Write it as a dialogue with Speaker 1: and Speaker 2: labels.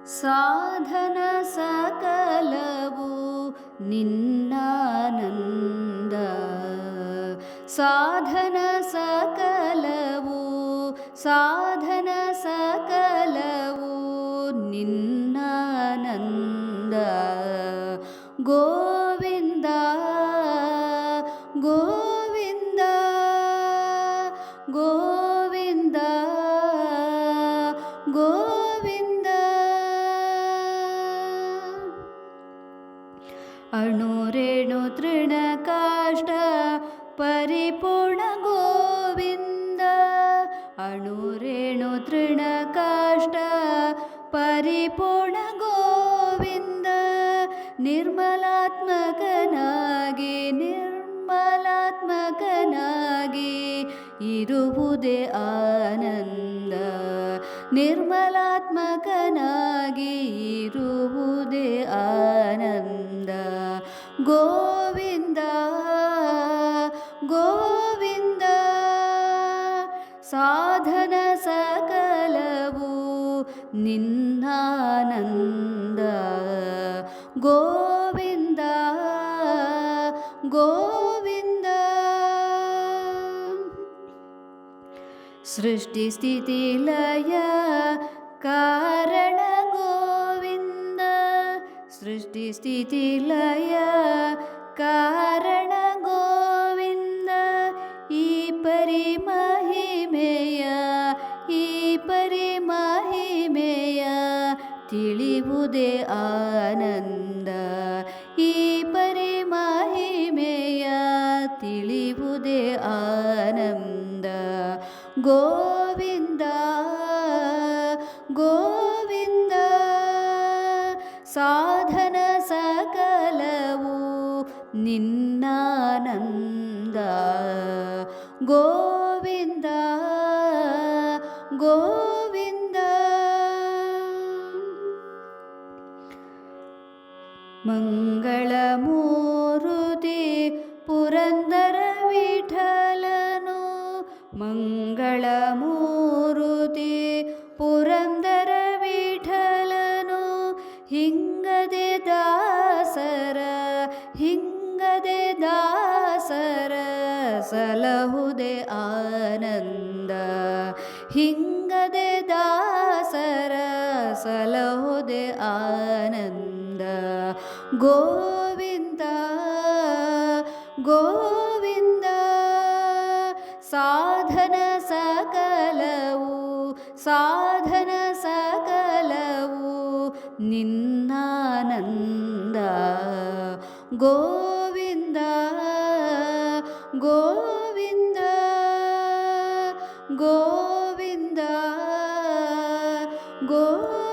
Speaker 1: ಸಾಧನ ಸಕಲವು ನಿನ್ನಾನಂದ. ಸಾಧನ ಸಕಲವು ಸಾಧನ ಸಕಲವು ನಿನ್ನಾನಂದ. ಗೋವಿಂದ ಗೋವಿಂದ ಗೋವಿಂದ ಗೋವಿಂದ. ಅಣುರೇಣು ತೃಣಕಾಷ್ಟ ಪರಿಪೂರ್ಣ ಗೋವಿಂದ. ಅಣುರೇಣು ತೃಣಕಾಷ್ಟ ಪರಿಪೂರ್ಣ ಗೋವಿಂದ. ನಿರ್ಮಲಾತ್ಮಕನಾಗಿ ನಿರ್ಮಲಾತ್ಮಕನಾಗಿ ಇರುವುದೇ ಆನಂದ. ನಿರ್ಮಲಾತ್ಮಕನಾಗಿ ಇರುವುದೇ ಆನಂದ. ಗೋವಿಂದ ಗೋವಿಂದ. ಸಾಧನ ಸಕಲವು ನಿನ್ನಾನಂದ. ಗೋವಿಂದ ಗೋವಿಂದ. ಸೃಷ್ಟಿ ಸ್ಥಿತಿ ಲಯ ಕಾರಣ ಗೋವಿಂದ. ಸೃಷ್ಟಿ ಸ್ಥಿತಿ ಲಯ ಕಾರಣ ಗೋವಿಂದ. ಈ ಪರಿಮಹಿಮೆಯ ಈ ಪರಿಮಹಿಮೆಯ ತಿಳಿವುದೇ ಆನಂದ. ಈ ಪರಿಮಹಿಮೆಯ ತಿಳಿವುದೇ ಆನಂದ. ಗೋವಿಂದ ಗೋವಿಂದ. ಸಾಧನ ಸಕಲವು ನಿನ್ನಾನಂದ. ಗೋವಿಂದ ಗೋವಿಂದ. ಮಂಗಳಮೂರುತಿ ಪುರಂದರ ವಿಠಲನು. ಮಂಗಳಮೂರುತಿ ಪುರಂದರ ವಿಠಲನು. ಹಿಂಗದೆ ದಾಸರ ಹಿಂಗದೆ ದಾಸರ ಸಲಹುದೆ ಆನಂದ. ಹಿಂಗದೆ ದಾಸರ ಸಲಹುದೆ ಆನಂದ. ಗೋವಿಂದ ಗೋವಿಂದ. ಸಾಧನ ಸಕಲವು ಸಾಧನ ಸಕಲವು ನಿನ್ನಾನಂದ. ಗೋವಿಂದ ಗೋವಿಂದ ಗೋವಿಂದ ಗೋವಿಂದ.